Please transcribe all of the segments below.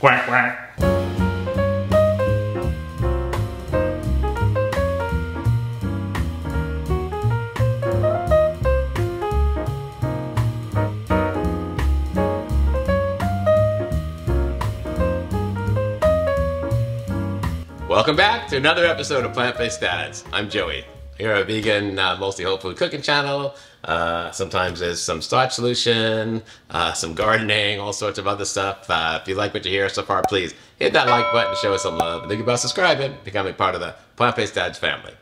Quack, quack. Welcome back to another episode of Plant-Based Dads. I'm Joey. Here a vegan, mostly whole food cooking channel. Sometimes there's some starch solution, some gardening, all sorts of other stuff. If you like what you hear so far, please hit that like button, show us some love, and think about subscribing, becoming part of the Plant-Based Dads family.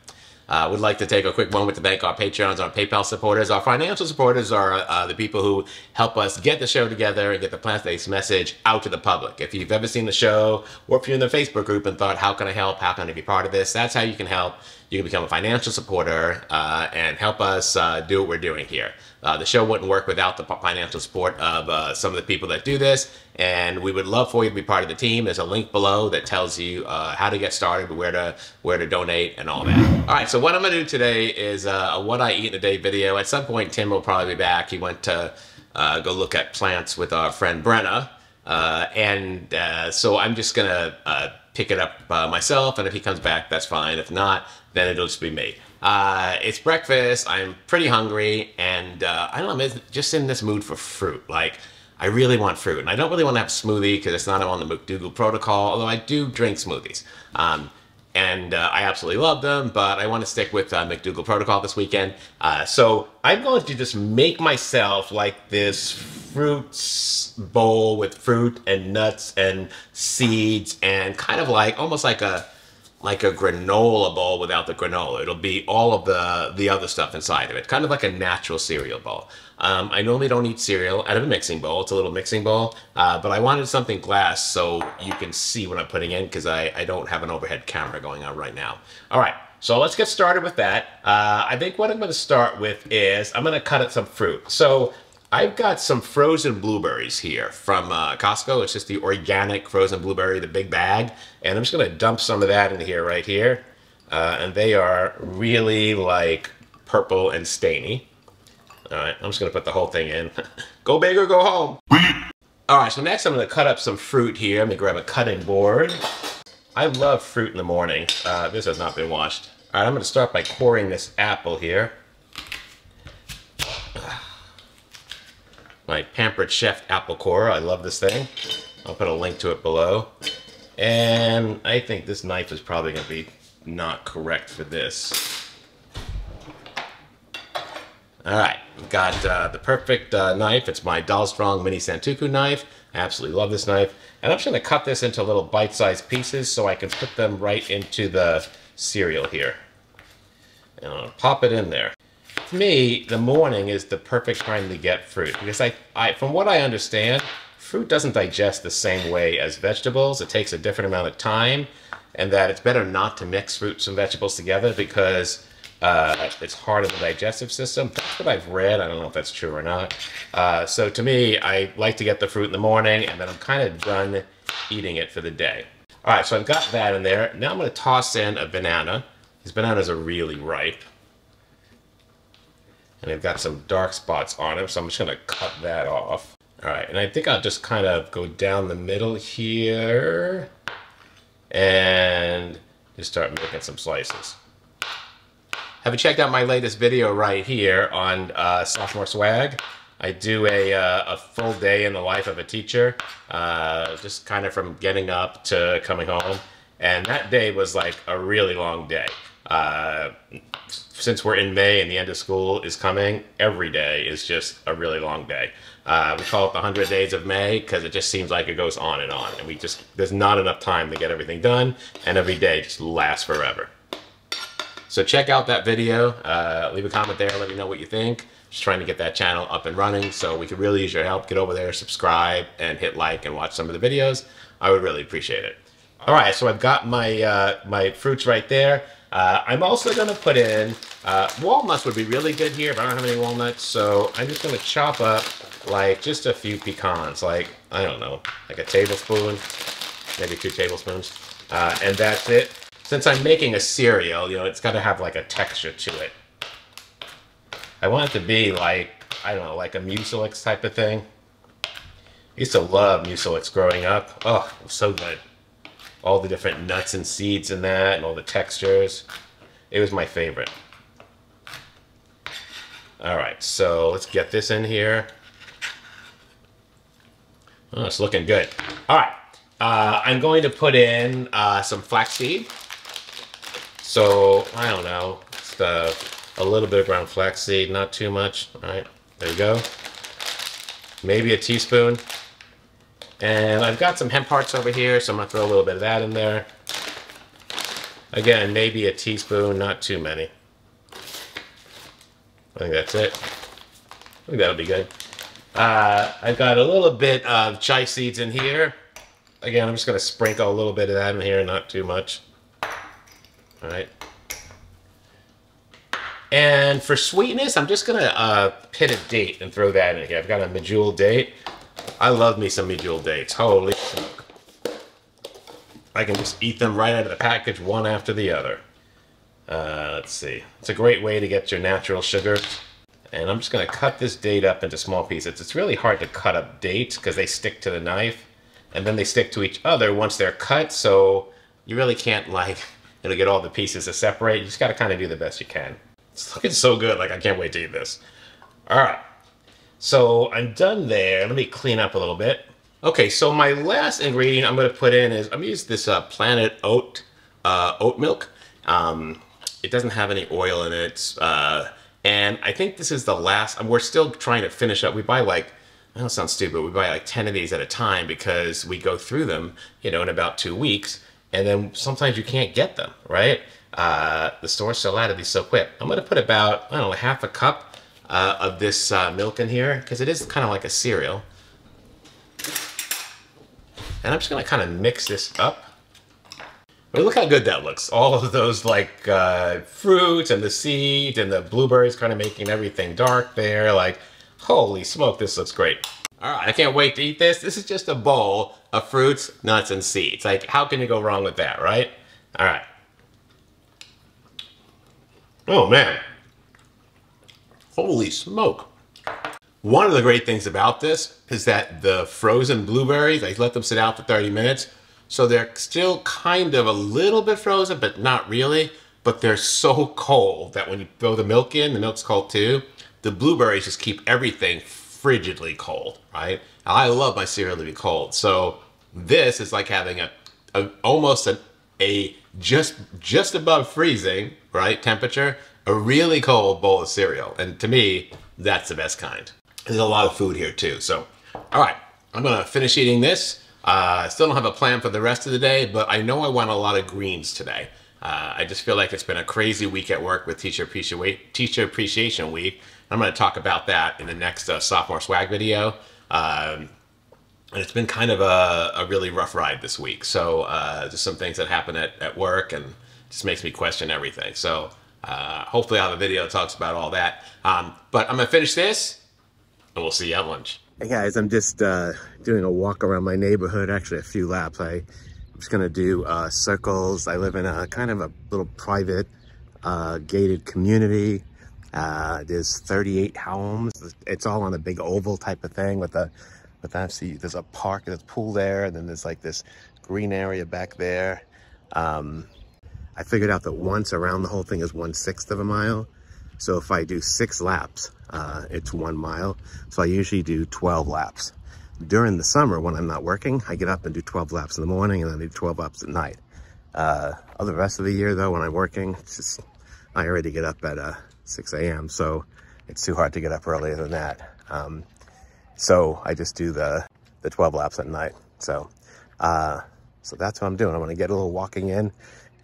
Would like to take a quick moment to thank our Patreons, our PayPal supporters. Our financial supporters are the people who help us get the show together and get the plant-based message out to the public. If you've ever seen the show, or if you're in the Facebook group and thought, how can I help? How can I be part of this? That's how you can help. You can become a financial supporter and help us do what we're doing here. The show wouldn't work without the financial support of some of the people that do this, and we would love for you to be part of the team. There's a link below that tells you how to get started, where to donate, and all that. All right, so what I'm gonna do today is a what I eat in a day video. At some point, Tim will probably be back. He went to go look at plants with our friend Brenna, so I'm just gonna pick it up myself, and if he comes back, that's fine. If not, then it'll just be me. It's breakfast, I'm pretty hungry, and I don't know, I'm just in this mood for fruit. Like, I really want fruit, and I don't really want to have a smoothie because it's not on the McDougall protocol, although I do drink smoothies. I absolutely love them, but I want to stick with McDougall protocol this weekend. So I'm going to just make myself like this fruit bowl with fruit and nuts and seeds and kind of like, almost like a granola bowl without the granola. It'll be all of the other stuff inside of it, kind of like a natural cereal bowl. I normally don't eat cereal out of a mixing bowl. It's a little mixing bowl, but I wanted something glass so you can see what I'm putting in because I don't have an overhead camera going on right now. All right, so let's get started with that. I think what I'm going to start with is I'm going to cut up some fruit. So I've got some frozen blueberries here from Costco. It's just the organic frozen blueberry, the big bag. And I'm just going to dump some of that in here right here. And they are really like purple and stainy. All right, I'm just going to put the whole thing in. Go big or go home. All right, so next I'm going to cut up some fruit here. I'm going to grab a cutting board. I love fruit in the morning. This has not been washed. All right, I'm going to start by coring this apple here. My Pampered Chef apple core. I love this thing. I'll put a link to it below. And I think this knife is probably going to be not correct for this. All right, I've got the perfect knife. It's my Dollar Strong Mini Santoku knife. I absolutely love this knife. And I'm just going to cut this into little bite-sized pieces so I can put them right into the cereal here. And I'll pop it in there. For me, the morning is the perfect time to get fruit because from what I understand, fruit doesn't digest the same way as vegetables. It takes a different amount of time, and that it's better not to mix fruits and vegetables together because it's hard on the digestive system. That's what I've read. I don't know if that's true or not. So to me, I like to get the fruit in the morning, and then I'm kind of done eating it for the day. All right, so I've got that in there. Now I'm going to toss in a banana. These bananas are really ripe. And they've got some dark spots on them, so I'm just going to cut that off. All right, and I think I'll just kind of go down the middle here and just start making some slices. Have you checked out my latest video right here on Sophomore Swag? I do a full day in the life of a teacher, just kind of from getting up to coming home. And that day was like a really long day. Since we're in May and the end of school is coming, every day is just a really long day. We call it the 100 days of May because it just seems like it goes on, and there's not enough time to get everything done, and every day just lasts forever. So check out that video, leave a comment there, let me know what you think. Just trying to get that channel up and running, so we could really use your help. Get over there, subscribe, and hit like and watch some of the videos. I would really appreciate it. All right, so I've got my, my fruits right there. I'm also going to put in, walnuts would be really good here, but I don't have any walnuts, so I'm just going to chop up like just a few pecans, like, I don't know, like a tablespoon, maybe 2 tablespoons, and that's it. Since I'm making a cereal, you know, it's got to have like a texture to it. I want it to be like, I don't know, like a mucilix type of thing. used to love mucilix growing up. Oh, it was so good. All the different nuts and seeds in that and all the textures. It was my favorite. All right, so let's get this in here. Oh, it's looking good. All right, I'm going to put in some flaxseed. So, I don't know, just a little bit of ground flaxseed, not too much. All right, there you go. Maybe a teaspoon. And I've got some hemp hearts over here, so I'm gonna throw a little bit of that in there. Again, maybe a teaspoon, not too many. I think that's it. I think that'll be good. I've got a little bit of chai seeds in here. Again, I'm just gonna sprinkle a little bit of that in here, not too much. All right. And for sweetness, I'm just gonna pit a date and throw that in here. I've got a medjool date. I love me some medjool dates. Holy smoke. I can just eat them right out of the package, one after the other. Let's see. It's a great way to get your natural sugars. And I'm just gonna cut this date up into small pieces. It's really hard to cut up dates because they stick to the knife and then they stick to each other once they're cut. So you really can't it'll get all the pieces to separate. You just gotta kind of do the best you can. It's looking so good, like I can't wait to eat this. All right, so I'm done there. Let me clean up a little bit. Okay, so my last ingredient I'm gonna put in is, I'm gonna use this Planet Oat milk. It doesn't have any oil in it. And I think this is the last, we're still trying to finish up. We buy I know it sounds stupid, we buy 10 of these at a time because we go through them, in about 2 weeks. And then sometimes you can't get them, right? The stores sell out of these so quick. I'm gonna put about, I don't know, half a cup of this milk in here because it is kind of like a cereal. And I'm just gonna kind of mix this up. But look how good that looks. All of those fruits and the seeds and the blueberries kind of making everything dark there. Holy smoke, this looks great. All right, I can't wait to eat this. This is just a bowl of fruits, nuts, and seeds. How can you go wrong with that, right? All right. Oh, man. Holy smoke. One of the great things about this is that the frozen blueberries, I let them sit out for 30 minutes. So they're still kind of a little bit frozen, but not really. But they're so cold that when you throw the milk in, the milk's cold too. The blueberries just keep everything frigidly cold, right? I love my cereal to be cold. So this is like having almost a just above freezing, right, temperature, a really cold bowl of cereal. And to me, that's the best kind. There's a lot of food here too. So, all right, I'm gonna finish eating this. I still don't have a plan for the rest of the day, but I know I want a lot of greens today. I just feel like it's been a crazy week at work with Teacher Appreciation Week. I'm going to talk about that in the next Sophomore Swag video. And it's been kind of a really rough ride this week. So just some things that happen at work and just makes me question everything. So hopefully I'll have a video that talks about all that. But I'm going to finish this and we'll see you at lunch. Hey guys, I'm just doing a walk around my neighborhood, actually a few laps. I'm just gonna do circles. I live in a kind of a little private gated community. There's 38 homes. It's all on a big oval type of thing with see, there's a park, there's a pool there, and then there's this green area back there. I figured out that once around the whole thing is 1/6 of a mile. So if I do 6 laps, it's 1 mile. So I usually do 12 laps. During the summer, when I'm not working, I get up and do 12 laps in the morning and then I do 12 laps at night. Other rest of the year though, when I'm working, I already get up at 6 a.m. So it's too hard to get up earlier than that. So I just do the 12 laps at night. So that's what I'm doing. I'm gonna get a little walking in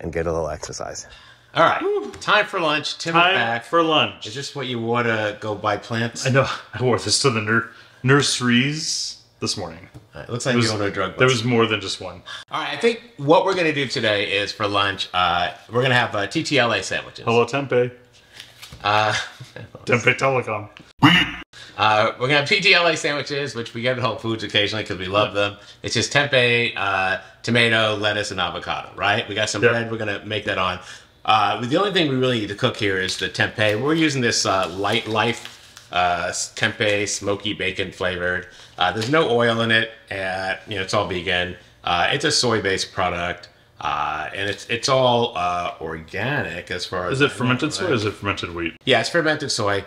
and get a little exercise. All right, time for lunch. Tim is back. For lunch. Is this what you wore to go buy plants? I know. I wore this to the nurseries this morning. It looks like you own a drug bust. There was more than just one. All right, I think what we're going to do today is for lunch, we're going to have TTLA sandwiches. Hello, Tempeh. Tempeh Telecom. We're going to have TTLA sandwiches, which we get at Whole Foods occasionally because we love them. It's just tempeh, tomato, lettuce, and avocado, right? We got some bread. We're going to make that on. The only thing we really need to cook here is the tempeh. We're using this Light Life tempeh, smoky bacon flavored. There's no oil in it. You know, it's all vegan. It's a soy-based product. And it's all organic as far as... Is it fermented soy or is it fermented wheat? Yeah, it's fermented soy.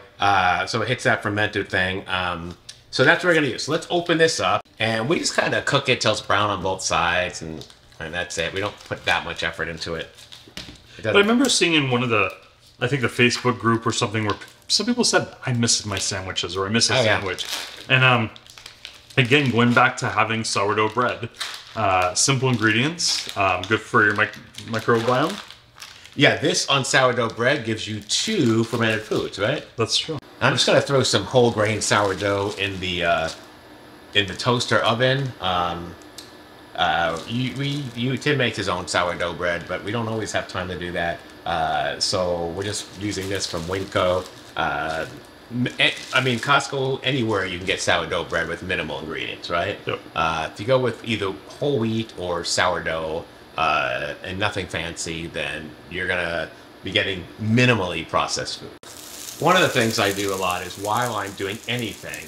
So it hits that fermented thing. So that's what we're going to use. So let's open this up. And we just kind of cook it till it's brown on both sides. And that's it. We don't put that much effort into it. But I remember seeing in one of the, I think the Facebook group or something, where some people said, I miss my sandwiches, or I miss a sandwich. And again, going back to having sourdough bread. Simple ingredients, good for your microbiome. Yeah, this on sourdough bread gives you 2 fermented foods, right? That's true. I'm just gonna throw some whole grain sourdough in the toaster oven. Tim makes his own sourdough bread, but we don't always have time to do that. So we're just using this from Winco. I mean, Costco, anywhere you can get sourdough bread with minimal ingredients, right? Yep. If you go with either whole wheat or sourdough and nothing fancy, then you're going to be getting minimally processed food. One of the things I do a lot is while I'm doing anything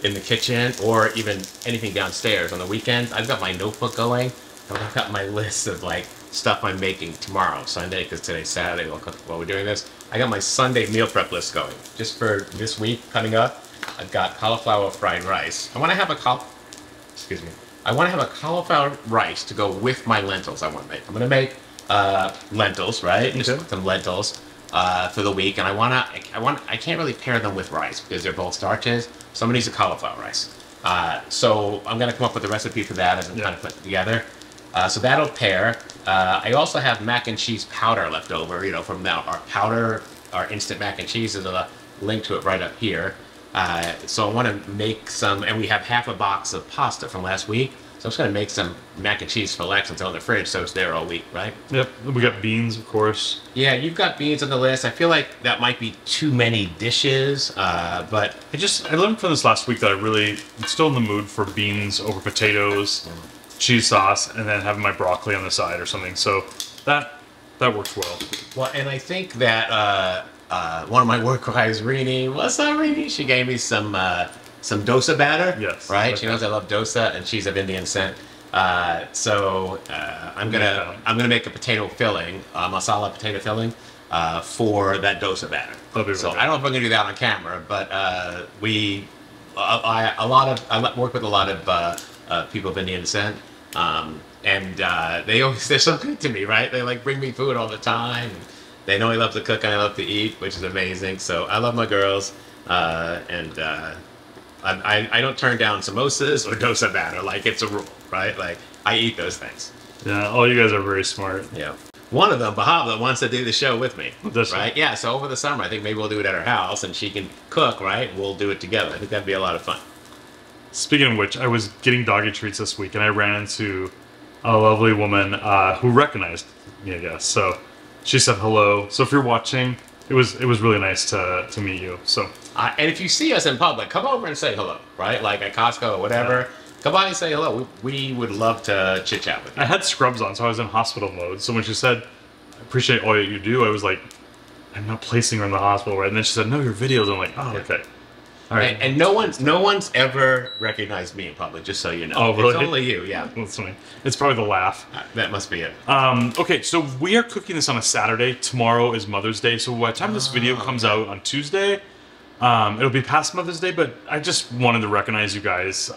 in the kitchen or even anything downstairs on the weekends, I've got my notebook going and I've got my list of like stuff I'm making tomorrow, Sunday, because today's Saturday while we're doing this. I got my Sunday meal prep list going. Just for this week coming up, I've got cauliflower fried rice. I want to have a cauliflower rice to go with my lentils I want to make. I'm going to make lentils, right? Just some lentils for the week, and I can't really pair them with rice because they're both starches. So I'm going to use a cauliflower rice. So I'm going to come up with a recipe for that as I'm trying to put it together. So that'll pair. I also have mac and cheese powder left over, you know, from our powder, our instant mac and cheese. There's a link to it right up here. So I want to make some, and we have half a box of pasta from last week. So I'm just going to make some mac and cheese for Lexx and throw in the fridge so it's there all week, right? Yep. We got beans, of course. Yeah, you've got beans on the list. I feel like that might be too many dishes, but... I learned from this last week that I'm still in the mood for beans over potatoes, cheese sauce, and then having my broccoli on the side or something. So that works well. Well, and I think that one of my work guys, Rini, what's up, Rini? She gave me some dosa batter. Yes. Right? She knows I love dosa, and she's of Indian descent. So I'm gonna make a potato filling, masala potato filling, for that dosa batter. So I don't know if I'm gonna do that on camera, but I work with a lot of people of Indian descent, and they're so good to me, right? They like bring me food all the time. They know I love to cook and I love to eat, which is amazing. So I love my girls, and I don't turn down samosas or dosa batter. Like, it's a rule, right? Like, I eat those things. Yeah, all you guys are very smart. Yeah. One of them, Bahava, wants to do the show with me, right? Yeah, so over the summer, I think maybe we'll do it at her house, and she can cook, right? We'll do it together. I think that'd be a lot of fun. Speaking of which, I was getting doggy treats this week, and I ran into a lovely woman who recognized me, I guess. So she said hello. So if you're watching, it was really nice to meet you. So and if you see us in public, come over and say hello, right? Like at Costco or whatever. Yeah. Come by and say hello. We would love to chit chat with you. I had scrubs on, so I was in hospital mode. So when she said, I appreciate all that you do, I was like, I'm not placing her in the hospital, right? And then she said, no, your videos. I'm like, oh, okay. All right. And no one's ever recognized me in public, just so you know. Oh, really? It's only you, yeah. That's funny. It's probably the laugh. That must be it. Okay, so we are cooking this on a Saturday. Tomorrow is Mother's Day. So by the time this video comes out on Tuesday, it'll be past Mother's Day, but I just wanted to recognize you guys.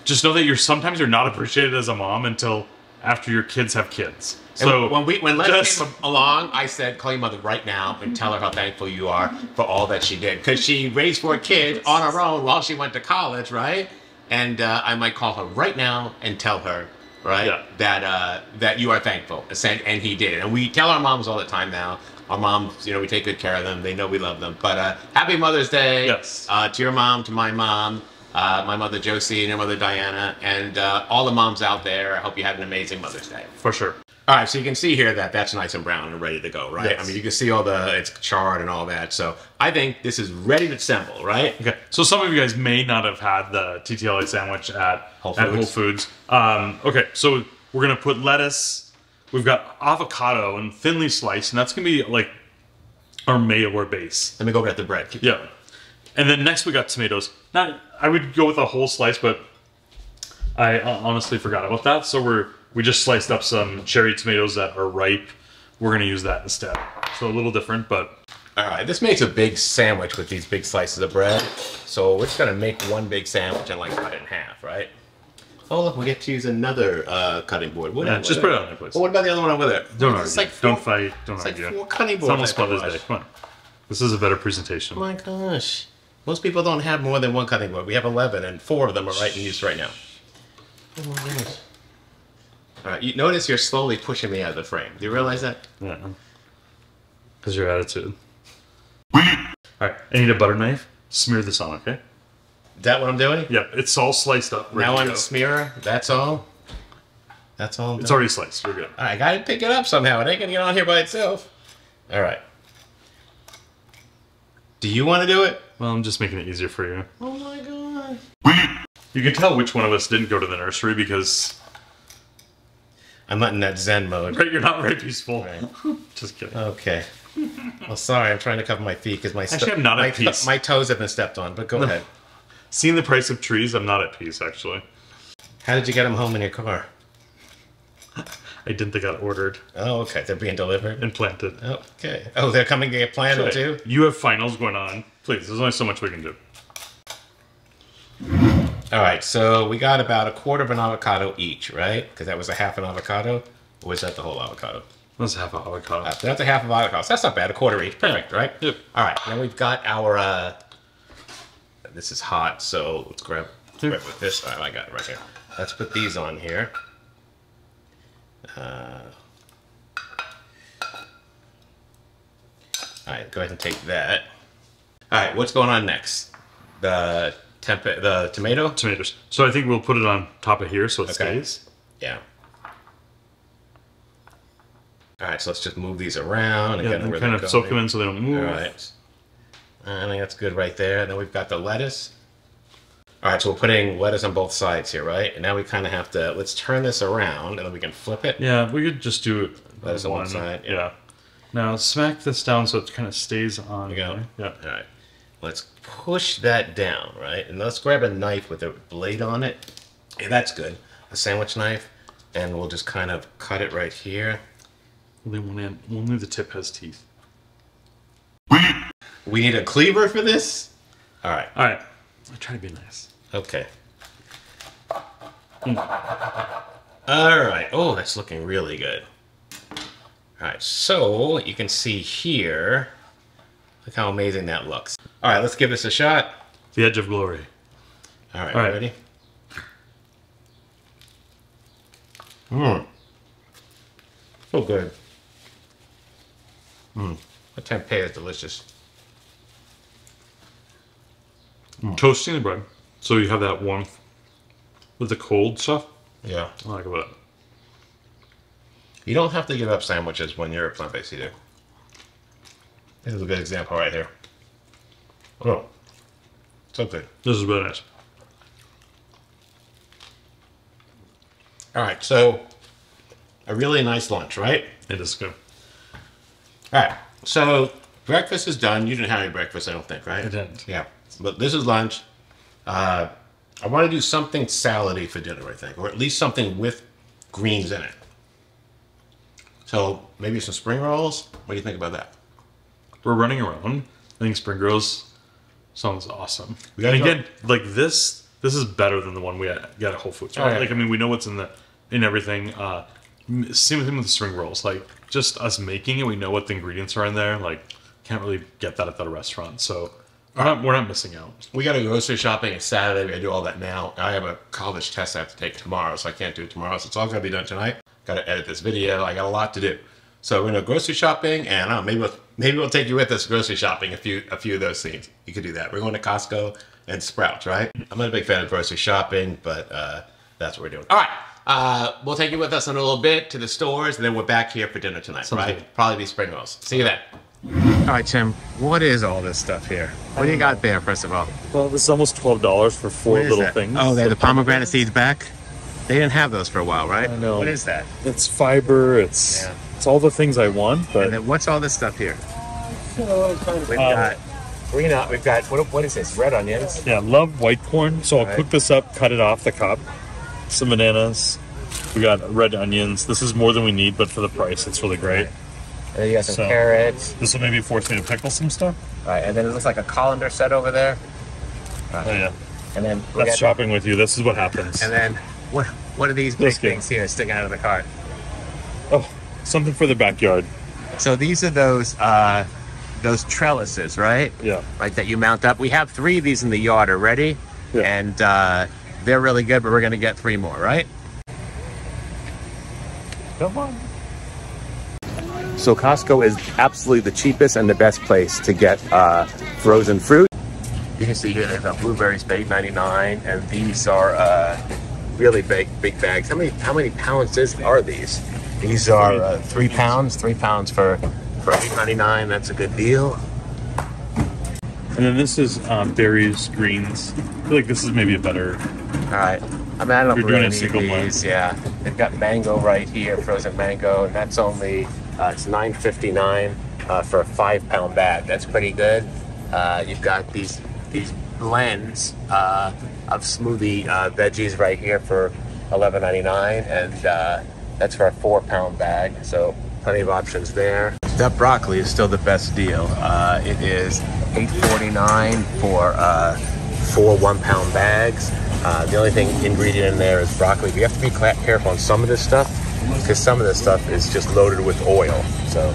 Just know that sometimes you're not appreciated as a mom until after your kids have kids. So when Lex came along, I said, call your mother right now and tell her how thankful you are for all that she did. Because she raised 4 kids on her own while she went to college, right? And I might call her right now and tell her, right, that you are thankful. And he did. And we tell our moms all the time now. Our moms, we take good care of them. They know we love them. But happy Mother's Day to your mom, to my mom. My mother Josie and your mother Diana, and all the moms out there. I hope you had an amazing Mother's Day. For sure. All right, so you can see here that that's nice and brown and ready to go, right? Yes. I mean, you can see it's charred and all that. So I think this is ready to assemble, right? Okay. So some of you guys may not have had the TTLA sandwich at Whole Foods. Okay, so we're gonna put lettuce. We've got avocado and thinly sliced, and that's gonna be like our mayo or base. Let me go get the bread. Yeah. And then next we got tomatoes. Now, I would go with a whole slice, but I honestly forgot about that. So we just sliced up some cherry tomatoes that are ripe. We're gonna use that instead. So a little different, but. All right, this makes a big sandwich with these big slices of bread. So we're just gonna make one big sandwich and like cut it in half, right? Oh look, we get to use another cutting board. Just put it on there, please. Well, what about the other one over there? Don't argue. Like don't fight. Don't argue. Like 4 cutting boards. It's almost Mother's Day. Come on. This is a better presentation. Oh my gosh. Most people don't have more than 1 cutting board. We have 11, and 4 of them are right in use right now. Oh my goodness. All right, you notice you're slowly pushing me out of the frame. Do you realize that? Yeah. Because your attitude. Alright, I need a butter knife. Smear this on, okay? Is that what I'm doing? Yep, it's all sliced up. Now on the smearer, that's all? That's all? It's already sliced, you're good. I gotta pick it up somehow. It ain't gonna get on here by itself. Alright. Do you want to do it? Well, I'm just making it easier for you. Oh my god. You can tell which one of us didn't go to the nursery because... I'm not in that Zen mode. Right, you're not very peaceful. Right. Just kidding. Okay. Well, sorry, I'm trying to cover my feet because actually, I'm not at peace. My toes have been stepped on, but go ahead. Seeing the price of trees, I'm not at peace, actually. How did you get them home in your car? I didn't think I got ordered. Oh, okay. They're being delivered? And planted. Okay. Oh, they're coming to get planted too? You have finals going on. Please, there's only so much we can do. Alright, so we got about 1/4 of an avocado each, right? Because that was a half an avocado. Or was that the whole avocado? That's half an avocado. That's a half of avocado. So that's not bad. 1/4 each. Perfect, right? Yep. Alright, now we've got our... this is hot, so let's grab with this. Oh, I got it right here. Let's put these on here. Alright, go ahead and take that. Alright, what's going on next? The tomato? Tomatoes. So I think we'll put it on top of here so it stays. Yeah. Alright, so let's just move these around. And kind of soak them in so they don't move. Alright. I think that's good right there. And then we've got the lettuce. Alright, so we're putting lettuce on both sides here, right? And now we kind of have to, let's turn this around and then we can flip it. Yeah, we could just do it lettuce on one side. Yeah. Now smack this down so it kind of stays on. There we go. Yeah. Alright. Let's push that down, right? And let's grab a knife with a blade on it. Yeah, that's good. A sandwich knife. And we'll just kind of cut it right here. Only the tip has teeth. We need a cleaver for this? Alright. Alright. I try to be nice. Okay. Alright. Oh, that's looking really good. Alright, so you can see here. Look how amazing that looks. Alright, let's give this a shot. The edge of glory. Alright, ready? Mmm. So good. Mmm. The tempeh is delicious. Toasting the bread, so you have that warmth with the cold stuff. Yeah. I like that. You don't have to give up sandwiches when you're a plant-based eater. This is a good example right here. Oh, so good. This is really nice. All right, so a really nice lunch, right? It is good. All right, so breakfast is done. You didn't have any breakfast, I don't think, right? I didn't. Yeah, but this is lunch. I want to do something salady for dinner, I think, or at least something with greens in it. So maybe some spring rolls. What do you think about that? We're running around. I think spring rolls sounds awesome. And again, like this is better than the one we got at Whole Foods. Right? Like, I mean, we know what's in everything. Same thing with the spring rolls. Like, just us making it, we know what the ingredients are in there. Like, can't really get that at the restaurant. So we're not missing out. We got to go grocery shopping. It's Saturday. We got to do all that now. I have a college test I have to take tomorrow, so I can't do it tomorrow. So it's all going to be done tonight. Got to edit this video. I got a lot to do. So we're going to grocery shopping, and I don't know, maybe we'll take you with us grocery shopping a few of those things. You could do that. We're going to Costco and Sprouts, right? I'm not a big fan of grocery shopping, but that's what we're doing. All right. We'll take you with us in a little bit to the stores, and then we're back here for dinner tonight, right? Good. Probably be spring rolls. See you then. All right, Tim, what is all this stuff here? What do you got there, first of all? Well, this is almost $12 for 4 little things. Oh, they're the pomegranate seeds back? They didn't have those for a while, right? I know. What is that? It's fiber. It's all the things I want. But and then what's all this stuff here? We've got green. We've got what is this? Red onions. Yeah, love white corn. So I'll cook this up, cut it off the cob. Some bananas. We got red onions. This is more than we need, but for the price, it's really great. And then you got some carrots. This will maybe force me to pickle some stuff. All right, and then it looks like a colander set over there. Right. Oh yeah. And then that's shopping with you. This is what happens. And then what are these big things here sticking out of the cart? Oh, something for the backyard. So these are those trellises, right? Yeah. Right, that you mount up. We have 3 of these in the yard already, and they're really good. But we're gonna get 3 more, right? Come on. So Costco is absolutely the cheapest and the best place to get frozen fruit. You can see here they've got blueberries, $8.99, and these are really big bags. How many pounds are these? These are 3 pounds. 3 pounds for $8.99. That's a good deal. And then this is berries, greens. I feel like this is maybe a better. All right. I mean, I don't know if we're gonna need these. Yeah, they've got mango right here, frozen mango, and that's only it's $9.59 for a 5-pound bag. That's pretty good. You've got these blends of smoothie veggies right here for $11.99, and that's for a 4-pound bag. So plenty of options there. That broccoli is still the best deal. It is $8.49 for 4 1-pound bags. The only ingredient in there is broccoli. You have to be careful on some of this stuff because some of this stuff is just loaded with oil. So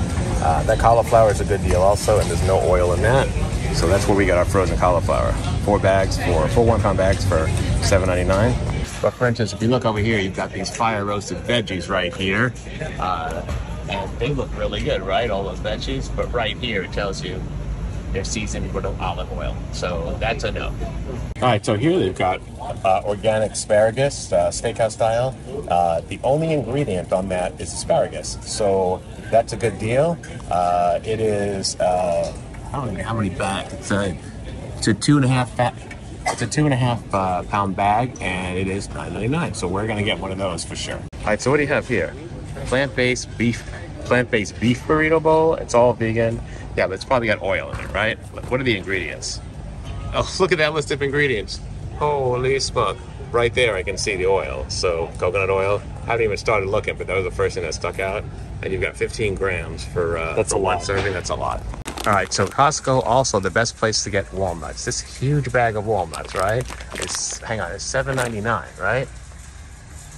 that cauliflower is a good deal also, and there's no oil in that. So that's where we got our frozen cauliflower. 4 1-pound bags for $7.99. But for instance, if you look over here, you've got these fire roasted veggies right here. And they look really good, right? All those veggies. But right here, it tells you they're seasoned with olive oil. So that's a no. All right, so here they've got organic asparagus, steakhouse style. The only ingredient on that is asparagus. So that's a good deal. It is, I don't know how many bags. It's a 2.5 pound bag, and it is $9.99. So we're gonna get one of those for sure. All right, so what do you have here? Plant-based beef burrito bowl. It's all vegan. Yeah, but it's probably got oil in it, right? What are the ingredients? Oh, look at that list of ingredients. Holy smoke. Right there, I can see the oil. So, coconut oil. I haven't even started looking, but that was the first thing that stuck out. And you've got 15 grams for one serving. That's a lot. All right, so Costco, also the best place to get walnuts. This huge bag of walnuts, right? It's $7.99, right?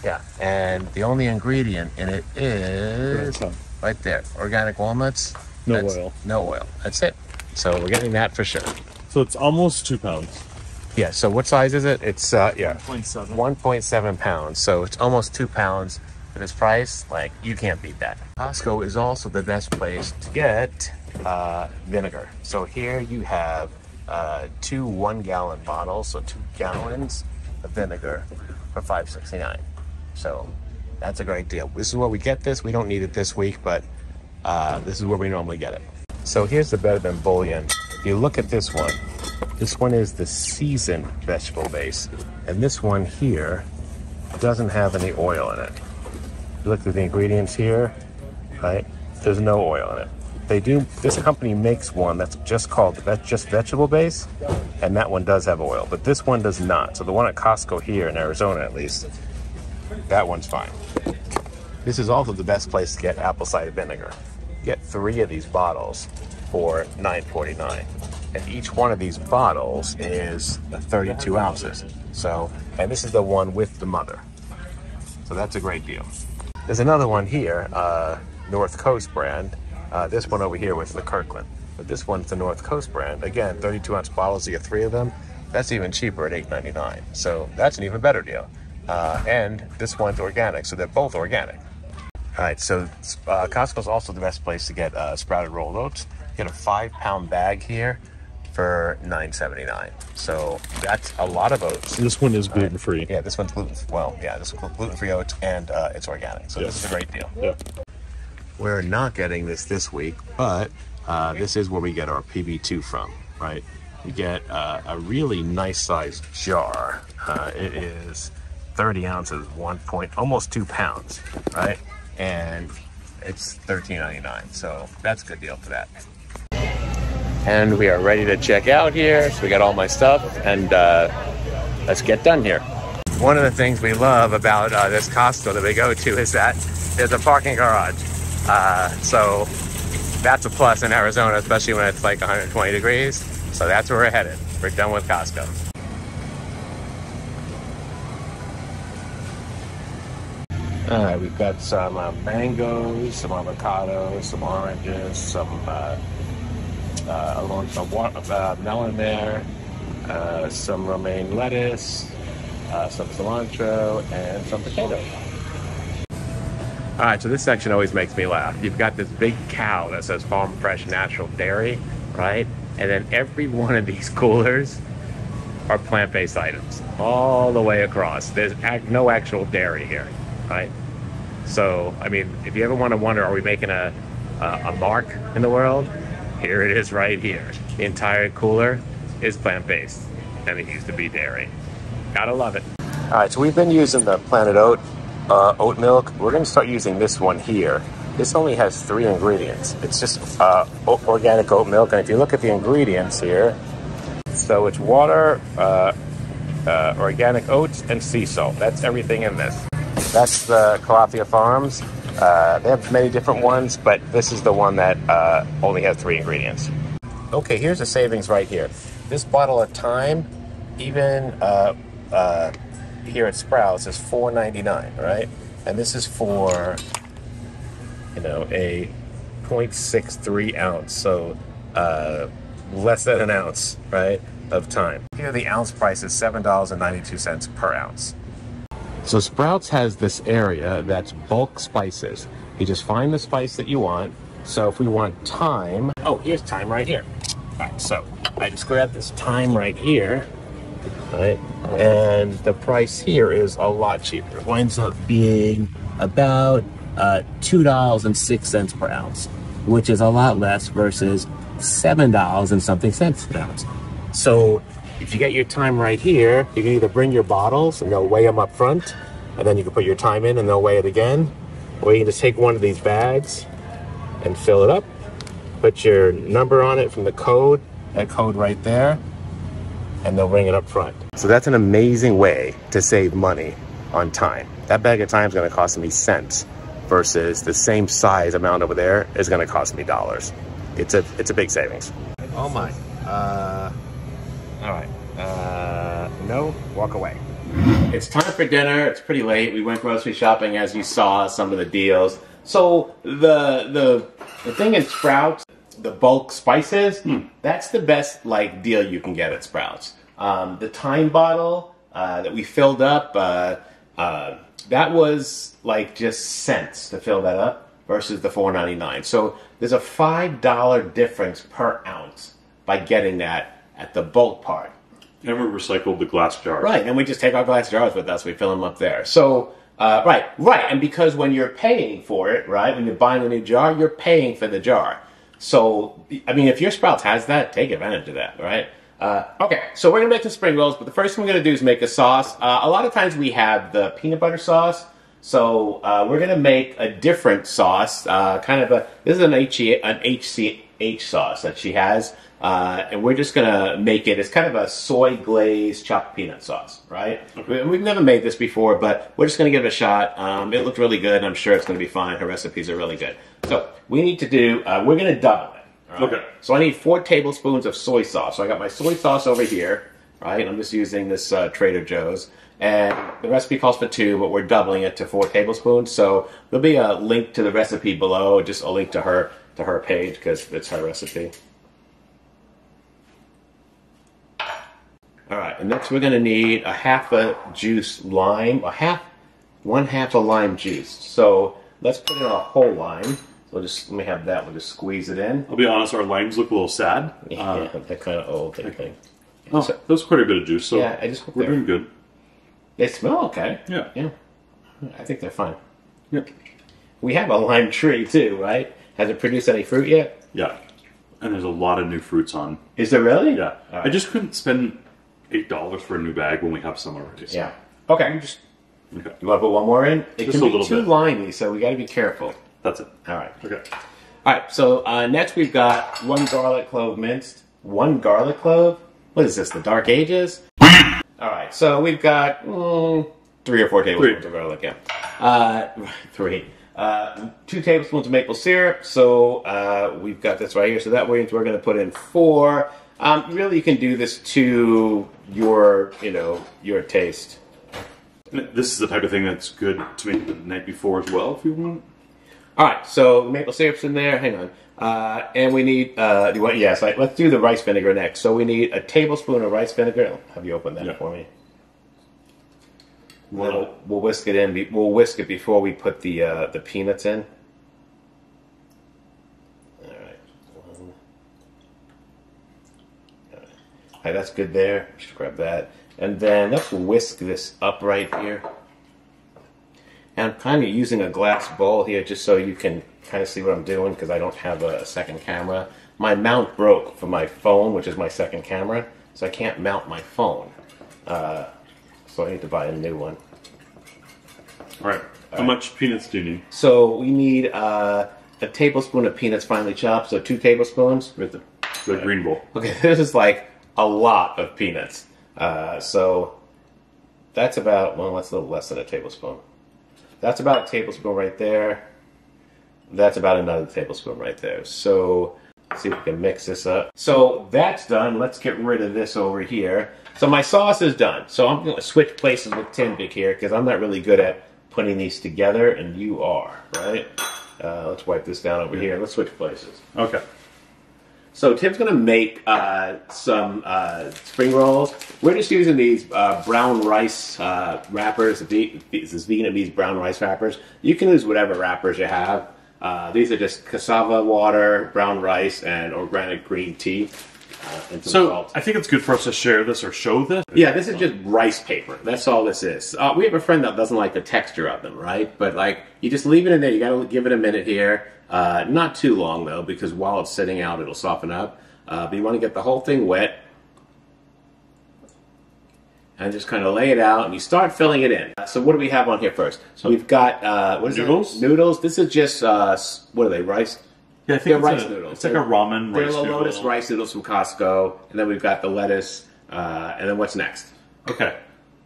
Yeah, and the only ingredient in it is right there, organic walnuts. No oil. No oil. That's it. So we're getting that for sure. So it's almost 2 pounds. Yeah. So what size is it? It's 1.7. 1.7 pounds. So it's almost 2 pounds for this price. Like, you can't beat that. Costco is also the best place to get vinegar. So here you have 2 1-gallon bottles, so 2 gallons of vinegar for $5.69. So that's a great deal. This is where we get this. We don't need it this week, but this is where we normally get it. So here's the Better Than Bouillon. If you look at this one is the seasoned vegetable base. And this one here doesn't have any oil in it. You look at the ingredients here, right? There's no oil in it. This company makes one that's just called just vegetable base, and that one does have oil, but this one does not. So the one at Costco here in Arizona, at least, that one's fine. This is also the best place to get apple cider vinegar. You get 3 of these bottles for $9.49. And each one of these bottles is 32 ounces. So, and this is the one with the mother. So that's a great deal. There's another one here, North Coast brand. This one over here was the Kirkland. But this one's the North Coast brand. Again, 32-ounce bottles, you get 3 of them. That's even cheaper at $8.99. So that's an even better deal. And this one's organic, so they're both organic. All right, so Costco's also the best place to get sprouted rolled oats. You get a 5-pound bag here for $9.79. So that's a lot of oats. This one is gluten-free. Right. Yeah, this one's this one's gluten-free oats, and it's organic. So This is a great deal. Yeah. We're not getting this week, but this is where we get our PB2 from, right? You get a really nice sized jar. It is 30 ounces, almost 2 pounds, right? And it's $13.99, so that's a good deal for that. and we are ready to check out here. So we got all my stuff, and let's get done here. One of the things we love about this Costco that we go to is that there's a parking garage. So that's a plus in Arizona, especially when it's like 120 degrees. So that's where we're headed. We're done with Costco. All right, we've got some mangoes, some avocados, some oranges, some melon there, some romaine lettuce, some cilantro, and some potatoes. All right, so this section always makes me laugh. You've got this big cow that says Farm Fresh Natural Dairy, right? And then every one of these coolers are plant-based items all the way across. There's no actual dairy here, right? So, I mean, if you ever want to wonder, are we making a mark in the world? Here it is right here. The entire cooler is plant-based, and it used to be dairy. Gotta love it. All right, so we've been using the Planet Oat milk. We're going to start using this one here. This only has 3 ingredients. It's just organic oat milk, and if you look at the ingredients here, so it's water, organic oats, and sea salt. That's everything in this. That's the Calafia Farms. They have many different ones, but this is the one that only has 3 ingredients. Okay, here's the savings right here. This bottle of thyme, even here at Sprouts, is $4.99, right? And this is for, you know, a 0.63 ounce, so less than an ounce, right, of thyme. Here the ounce price is $7.92 per ounce. So Sprouts has this area that's bulk spices. You just find the spice that you want. So if we want thyme, oh, here's thyme right here. All right, so I just grabbed this thyme right here, right? And the price here is a lot cheaper. It winds up being about $2.06 per ounce, which is a lot less versus $7 and something cents an ounce. So if you get your thyme right here, you can either bring your bottles and they'll weigh them up front, and then you can put your thyme in and they'll weigh it again. Or you can just take one of these bags and fill it up, put your number on it from the code, that code right there, and they'll ring it up front. So that's an amazing way to save money on thyme. That bag of thyme is going to cost me cents versus the same size amount over there is going to cost me dollars. It's a big savings. Oh my. All right, no, walk away. It's time for dinner. It's pretty late. We went grocery shopping, as you saw, some of the deals. So the thing in Sprouts, the bulk spices, that's the best like deal you can get at Sprouts. The thyme bottle that we filled up, that was like just cents to fill that up versus the $4.99. So there's a $5 difference per ounce by getting that at the bulk part. And we recycled the glass jars. Right, and we just take our glass jars with us, we fill them up there. So, right, and because when you're paying for it, right, when you're buying a new jar, you're paying for the jar. So, I mean, if your Sprouts has that, take advantage of that, right? Okay, so we're going to make some spring rolls, but the first thing we're going to do is make a sauce. A lot of times we have the peanut butter sauce, so we're going to make a different sauce, this is an HCH sauce that she has. And we're just gonna make it. It's kind of a soy glazed chopped peanut sauce, right? Okay. We've never made this before, but we're just gonna give it a shot. It looked really good, and I'm sure it's gonna be fine. Her recipes are really good. So we need to do. We're gonna double it. Right? Okay. So I need 4 tablespoons of soy sauce. So I got my soy sauce over here, right? I'm just using this Trader Joe's, and the recipe calls for 2, but we're doubling it to 4 tablespoons. So there'll be a link to the recipe below, just a link to her page because it's her recipe. All right, and next we're going to need a half a juice lime, one half a lime juice. So let's put in a whole lime. So let me have that. We'll just squeeze it in. I'll be honest, our limes look a little sad. Yeah, they're kind of old, I think. Oh, so, that was quite a bit of juice. So yeah, I just hope we're doing good. They smell okay. Yeah. Yeah. I think they're fine. Yep. We have a lime tree too, right? Has it produced any fruit yet? Yeah. And there's a lot of new fruits on. Is there really? Yeah. Right. I just couldn't spend $8 for a new bag when we have some already. So. Yeah. Okay. You want to put one more in? It just can be too bit. limey, so we got to be careful. That's it. All right. Okay. All right, so next we've got 1 garlic clove minced. 1 garlic clove? What is this, the Dark Ages? All right, so we've got 3 or 4 tablespoons of garlic, yeah. 3. 2 tablespoons of maple syrup, so we've got this right here. So that means we're going to put in 4. Really, you can do this to your, your taste. This is the type of thing that's good to make the night before as well, if you want. All right, so maple syrup's in there. Hang on, and we need. Yes, let's do the rice vinegar next. So we need a tablespoon of rice vinegar. I'll have you open that for me. We'll whisk it in. We'll whisk it before we put the peanuts in. All right. All right, that's good there. Just grab that, and then let's whisk this up right here. And I'm kind of using a glass bowl here just so you can kind of see what I'm doing because I don't have a second camera. My mount broke for my phone, which is my second camera, so I can't mount my phone. So I need to buy a new one. All right. How much peanuts do you need? So we need a tablespoon of peanuts finely chopped, so 2 tablespoons. Right there. The green bowl. Okay, this is like a lot of peanuts. So that's about, well, that's a little less than a tablespoon. That's about a tablespoon right there. That's about another tablespoon right there. So let's see if we can mix this up. So that's done. Let's get rid of this over here. So my sauce is done. So I'm going to switch places with Tim Vic here because I'm not really good at putting these together, and you are, right? Let's wipe this down over here. Let's switch places. Okay. So Tim's going to make some spring rolls. We're just using these brown rice wrappers. This is Vietnamese brown rice wrappers. You can use whatever wrappers you have. These are just cassava water, brown rice, and organic green tea. And some salt. I think it's good for us to share this or show this. Yeah, this is just rice paper. That's all this is. We have a friend that doesn't like the texture of them, right? But like, you just leave it in there. You got to give it a minute here. Not too long though, because while it's sitting out, it'll soften up. But you want to get the whole thing wet. And just kind of lay it out, and you start filling it in. So what do we have on here first? So we've got, what is noodles? It? Noodles. This is just, what are they, rice? Yeah, I think rice noodles. It's like a ramen They're rice noodle. Lotus rice noodles from Costco. And then we've got the lettuce. And then what's next? Okay.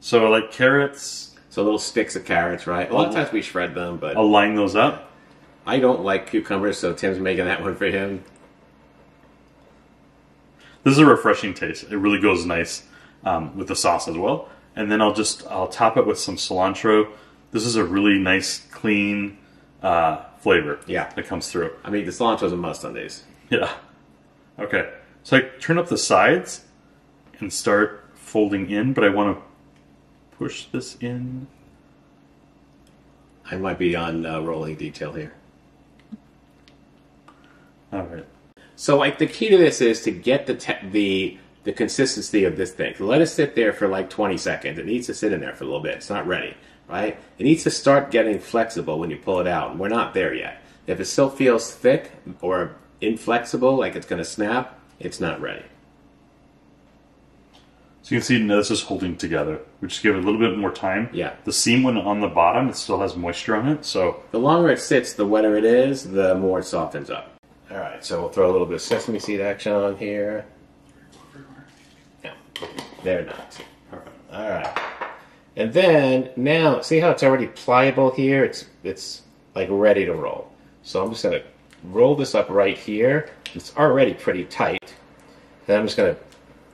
So like carrots. So little sticks of carrots, right? A lot of times we shred them, but I'll line those up. I don't like cucumbers, so Tim's making that one for him. This is a refreshing taste. It really goes nice with the sauce as well. And then I'll top it with some cilantro. This is a really nice, clean flavor that comes through. I mean, the cilantro's a must on these. Yeah. Okay. So I turn up the sides and start folding in, but I want to push this in. I might be on rolling detail here. All right. So like the key to this is to get the consistency of this thing. So let it sit there for like 20 seconds. It needs to sit in there for a little bit. It's not ready, right? It needs to start getting flexible when you pull it out. We're not there yet. If it still feels thick or inflexible, like it's going to snap, it's not ready. So you can see now this is holding together. We just give it a little bit more time. Yeah. The seam when on the bottom, it still has moisture on it. So the longer it sits, the wetter it is, the more it softens up. All right, so we'll throw a little bit of sesame seed action on here. Yeah, they're not. Perfect. All right. And then now, see how it's already pliable here? It's like ready to roll. So I'm just going to roll this up right here. It's already pretty tight. Then I'm just going to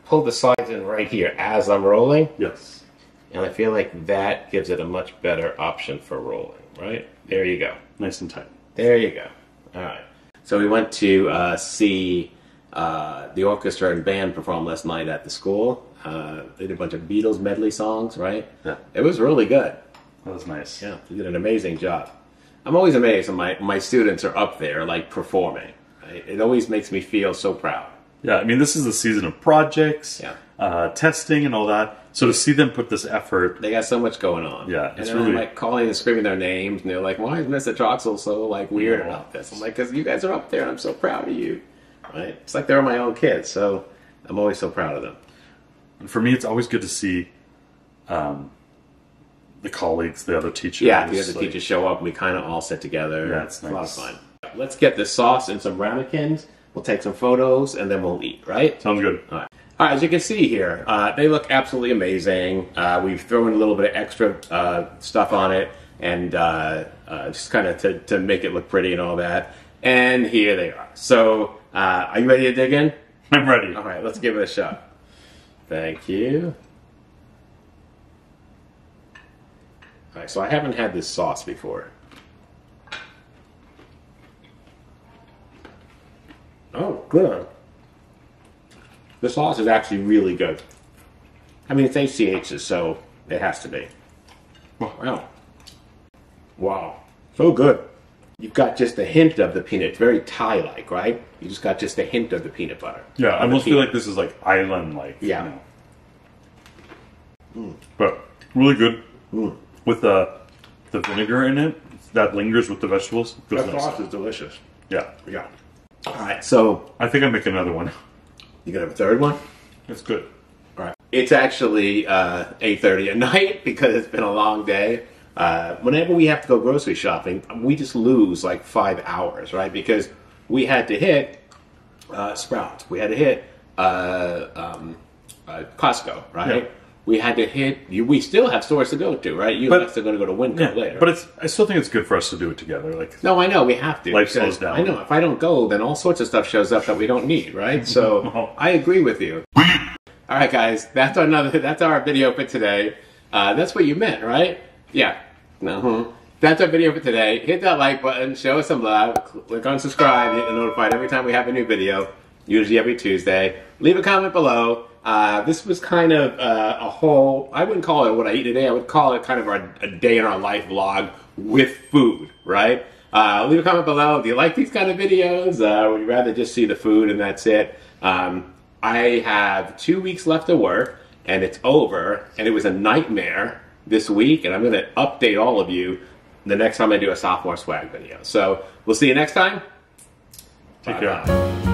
pull the sides in right here as I'm rolling. Yes. And I feel like that gives it a much better option for rolling, right? There you go. Nice and tight. There you go. All right. So we went to see the orchestra and band perform last night at the school. They did a bunch of Beatles medley songs, right? Yeah. It was really good. That was nice. Yeah, they did an amazing job. I'm always amazed when my students are up there, like, performing. Right? It always makes me feel so proud. Yeah, I mean, this is the season of projects, testing and all that. So to see them put this effort... They got so much going on. Yeah, it's really... I'm, like, calling and screaming their names, and they're like, why is Mr. Troxel so, like, weird about this? I'm like, because you guys are up there, and I'm so proud of you. Right? It's like they're my own kids, so I'm always so proud of them. And for me, it's always good to see the colleagues, the other teachers. Yeah, the other teachers show up, and we kind of all sit together. Yeah, it's nice. A lot of fun. let's get the sauce and some ramekins. We'll take some photos and then we'll eat, right? Sounds good. All right. All right, as you can see here, they look absolutely amazing. We've thrown a little bit of extra stuff on it, and just kind of to make it look pretty and all that. And here they are. So, are you ready to dig in? I'm ready. All right, let's give it a shot. Thank you. All right, so I haven't had this sauce before. Oh, good. The sauce is actually really good. I mean, it's HCH's, so it has to be. Wow. Wow. So good. You've got just a hint of the peanut. It's very Thai-like, right? You just got just a hint of the peanut butter. Yeah, I almost feel like this is like island-like. Yeah. You know. But really good. With the vinegar in it, that lingers with the vegetables. That sauce is delicious. Yeah. Yeah. All right, so I think I make another one. you gonna have a third one? It's good. All right. It's actually 8:30 at night because it's been a long day. Whenever we have to go grocery shopping, we just lose like 5 hours, right? Because we had to hit Sprouts, we had to hit Costco, right? Yeah. We had to hit. We still have stores to go to, right? You're still going to go to Winco later. But I still think it's good for us to do it together. Like, no, I know we have to. Life slows down. I know. If I don't go, then all sorts of stuff shows up that we don't need, right? So I agree with you. All right, guys, that's our video for today. That's what you meant, right? Yeah. That's our video for today. Hit that like button, show us some love, click on subscribe, get notified every time we have a new video, usually every Tuesday. Leave a comment below. This was kind of a whole, I wouldn't call it what I eat today, I would call it kind of a day in our life vlog with food, right? Leave a comment below. Do you like these kind of videos? Would you rather just see the food and that's it? I have 2 weeks left of work and it's over, and it was a nightmare this week, and I'm going to update all of you the next time I do a Sophomore Swag video. So we'll see you next time. Take care.